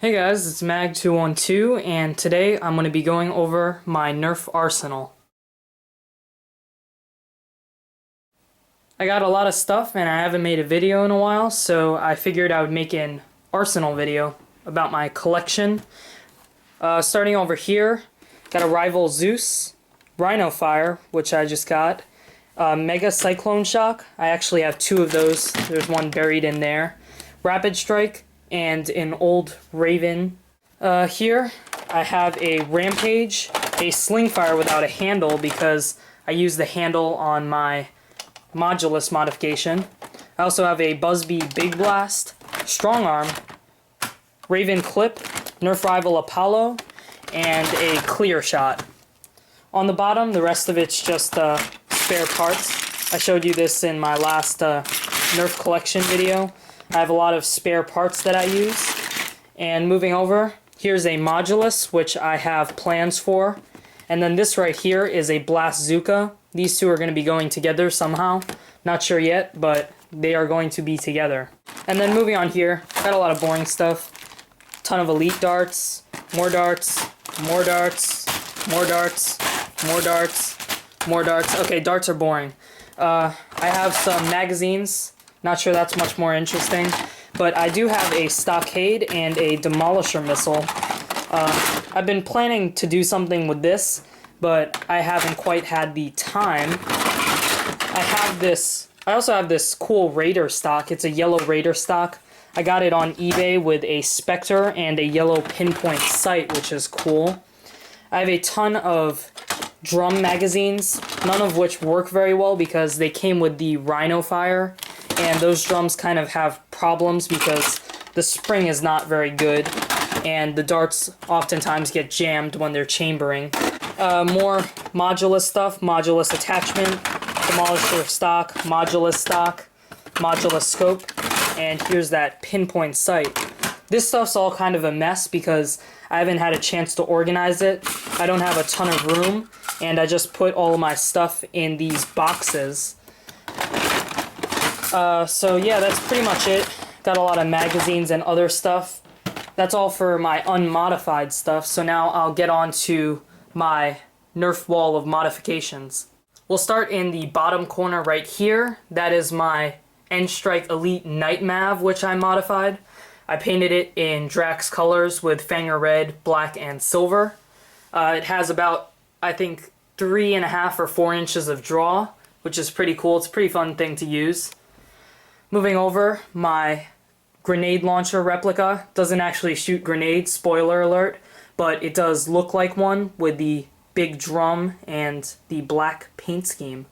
Hey guys, it's Mag212 and today I'm going to be going over my Nerf arsenal. I got a lot of stuff and I haven't made a video in a while, so I figured I would make an arsenal video about my collection. Starting over here, got a rival Zeus, Rhino Fire, which I just got, Mega Cyclone Shock. I actually have two of those, there's one buried in there, Rapid Strike, and an old Raven. Here I have a Rampage, a Sling Fire without a handle because I use the handle on my Modulus modification. I also have a Buzzbee Big Blast, Strong Arm, Raven Clip, Nerf Rival Apollo, and a Clear Shot. On the bottom, the rest of it's just spare parts. I showed you this in my last Nerf collection video. I have a lot of spare parts that I use. And moving over, here's a Modulus, which I have plans for. And then this right here is a Blastzuka. These two are going to be going together somehow. Not sure yet, but they are going to be together. And then moving on here, got a lot of boring stuff. Ton of elite darts, more darts, more darts, more darts, more darts, more darts. Okay, darts are boring. I have some magazines. Not sure that's much more interesting, but I do have a Stockade and a Demolisher missile. I've been planning to do something with this, but I haven't quite had the time. I also have this cool Raider stock. It's a yellow Raider stock. I got it on eBay with a Spectre and a yellow pinpoint sight, which is cool. I have a ton of drum magazines, none of which work very well because they came with the Rhino Fire. And those drums kind of have problems because the spring is not very good and the darts oftentimes get jammed when they're chambering. More Modulus stuff, Modulus attachment, Demolisher stock, Modulus scope, and here's that pinpoint sight. This stuff's all kind of a mess because I haven't had a chance to organize it. I don't have a ton of room and I just put all of my stuff in these boxes. So yeah, that's pretty much it. Got a lot of magazines and other stuff. That's all for my unmodified stuff, so now I'll get on to my Nerf wall of modifications. We'll start in the bottom corner right here. That is my N-Strike Elite Night Mav, which I modified. I painted it in Drax colors with Fanger Red, Black, and Silver. It has about, I think, 3.5 or 4 inches of draw, which is pretty cool. It's a pretty fun thing to use. Moving over, my grenade launcher replica doesn't actually shoot grenades, spoiler alert, but it does look like one with the big drum and the black paint scheme.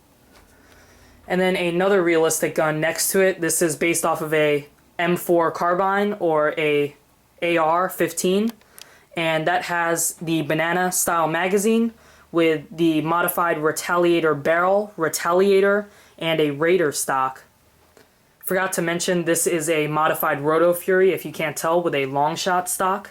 And then another realistic gun next to it. This is based off of a M4 carbine or a AR-15, and that has the banana style magazine with the modified Retaliator barrel, Retaliator, and a Raider stock. Forgot to mention this is a modified Roto Fury, if you can't tell, with a Longshot stock.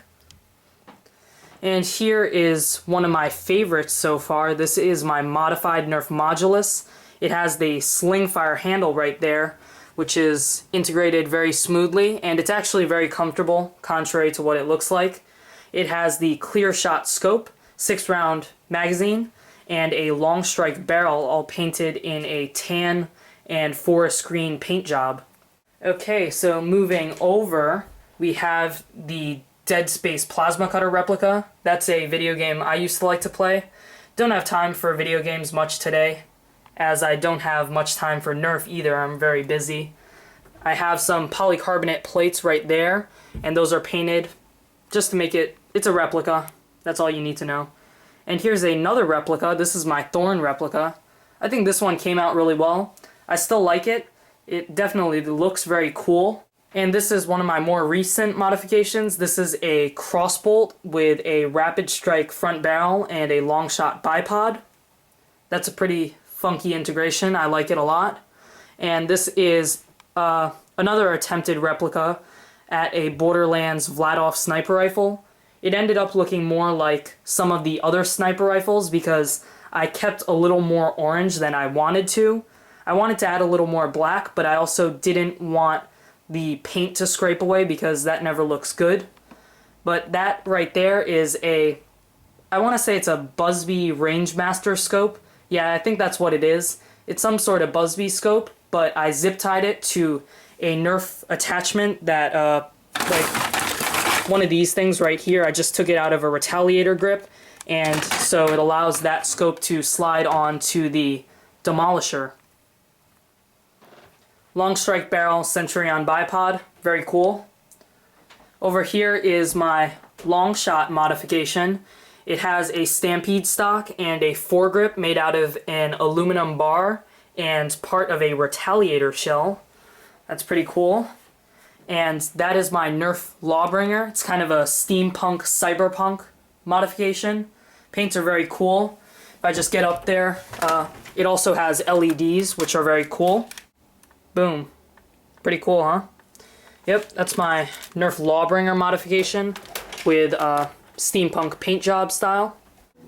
And here is one of my favorites so far. This is my modified Nerf Modulus. It has the Sling Fire handle right there, which is integrated very smoothly, and it's actually very comfortable, contrary to what it looks like. It has the Clear Shot scope, 6-round magazine, and a long strike barrel all painted in a tan and forest green paint job. Okay, so moving over, we have the Dead Space Plasma Cutter replica. That's a video game I used to like to play. Don't have time for video games much today, as I don't have much time for Nerf either. I'm very busy. I have some polycarbonate plates right there, and those are painted just to make it, it's a replica. That's all you need to know. And here's another replica. This is my Thorn replica. I think this one came out really well. I still like it. It definitely looks very cool. And this is one of my more recent modifications. This is a crossbolt with a Rapid Strike front barrel and a Longshot bipod. That's a pretty funky integration. I like it a lot. And this is another attempted replica at a Borderlands Vladov sniper rifle. It ended up looking more like some of the other sniper rifles because I kept a little more orange than I wanted to. I wanted to add a little more black, but I also didn't want the paint to scrape away because that never looks good. but that right there is a, I want to say it's a Busby Rangemaster scope. Yeah, I think that's what it is. It's some sort of Busby scope, but I zip tied it to a Nerf attachment that, like one of these things right here. I just took it out of a Retaliator grip, and so it allows that scope to slide onto the Demolisher. Long strike barrel Centurion bipod, very cool. Over here is my Longshot modification. It has a Stampede stock and a foregrip made out of an aluminum bar and part of a Retaliator shell. That's pretty cool. And that is my Nerf Lawbringer. It's kind of a steampunk, cyberpunk modification. Paints are very cool. If I just get up there, it also has LEDs, which are very cool. Boom. Pretty cool, huh? Yep, that's my Nerf Lawbringer modification with steampunk paint job style.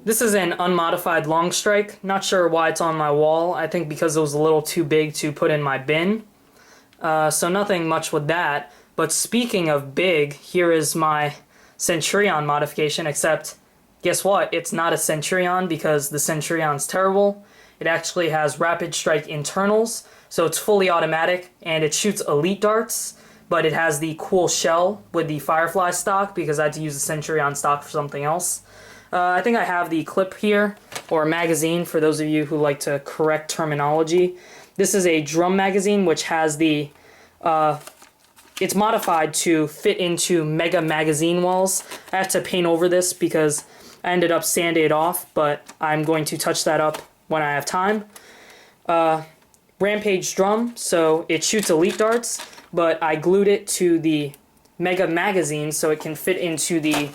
This is an unmodified long strike. Not sure why it's on my wall. I think because it was a little too big to put in my bin. So nothing much with that. But speaking of big, here is my Centurion modification, except guess what? It's not a Centurion because the Centurion's terrible. It actually has rapid strike internals, so it's fully automatic and it shoots elite darts, but it has the cool shell with the Firefly stock because I had to use the Centurion stock for something else. I think I have the clip here, or magazine for those of you who like to correct terminology. This is a drum magazine which has the, it's modified to fit into mega magazine walls. I have to paint over this because I ended up sanding it off, but I'm going to touch that up when I have time. Rampage Drum, so it shoots elite darts, but I glued it to the mega magazine so it can fit into the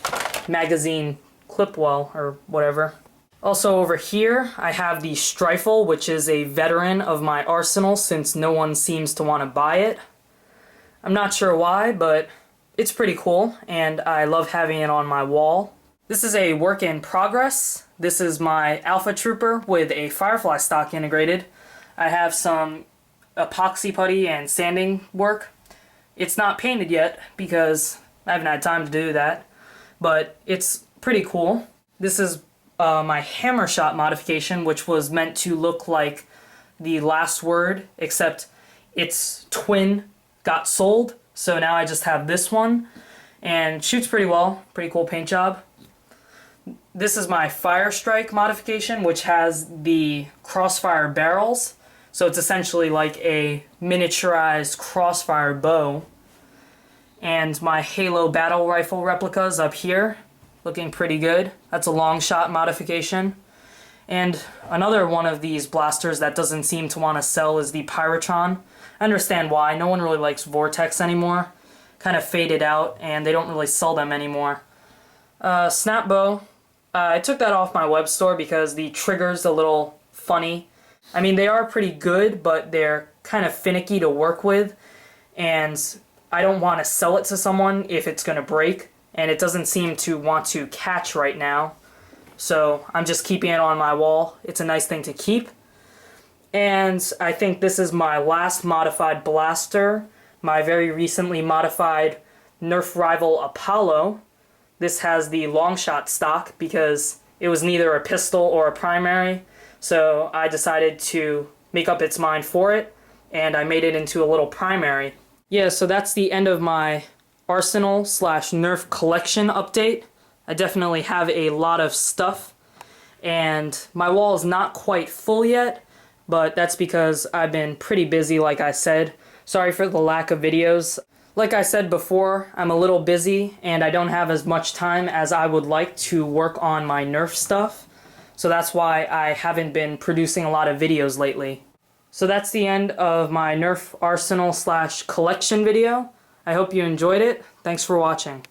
magazine clip well, or whatever. Also over here, I have the Strifle, which is a veteran of my arsenal since no one seems to want to buy it. I'm not sure why, but it's pretty cool, and I love having it on my wall. This is a work in progress. This is my Alpha Trooper with a Firefly stock integrated. I have some epoxy putty and sanding work. It's not painted yet because I haven't had time to do that, but it's pretty cool. This is my hammer shot modification, which was meant to look like the last word, except its twin got sold, so now I just have this one, and shoots pretty well. Pretty cool paint job. This is my Fire Strike modification, which has the crossfire barrels, so it's essentially like a miniaturized crossfire bow. And my Halo battle rifle replicas up here, looking pretty good. That's a Longshot modification. And another one of these blasters that doesn't seem to want to sell is the Pyrotron. I understand why. No one really likes Vortex anymore. Kind of faded out, and they don't really sell them anymore. Snap bow. I took that off my web store because the trigger's a little funny. I mean, they are pretty good, but they're kind of finicky to work with, and I don't want to sell it to someone if it's going to break, and it doesn't seem to want to catch right now. So I'm just keeping it on my wall. It's a nice thing to keep. And I think this is my last modified blaster, my very recently modified Nerf rival Apollo. This has the Longshot stock because it was neither a pistol or a primary, so I decided to make up its mind for it, and I made it into a little primary. Yeah, so that's the end of my Arsenal / Nerf collection update. I definitely have a lot of stuff, and my wall is not quite full yet, but that's because I've been pretty busy, like I said. Sorry for the lack of videos. Like I said before, I'm a little busy, and I don't have as much time as I would like to work on my Nerf stuff, so that's why I haven't been producing a lot of videos lately. So that's the end of my Nerf Arsenal / collection video. I hope you enjoyed it. Thanks for watching.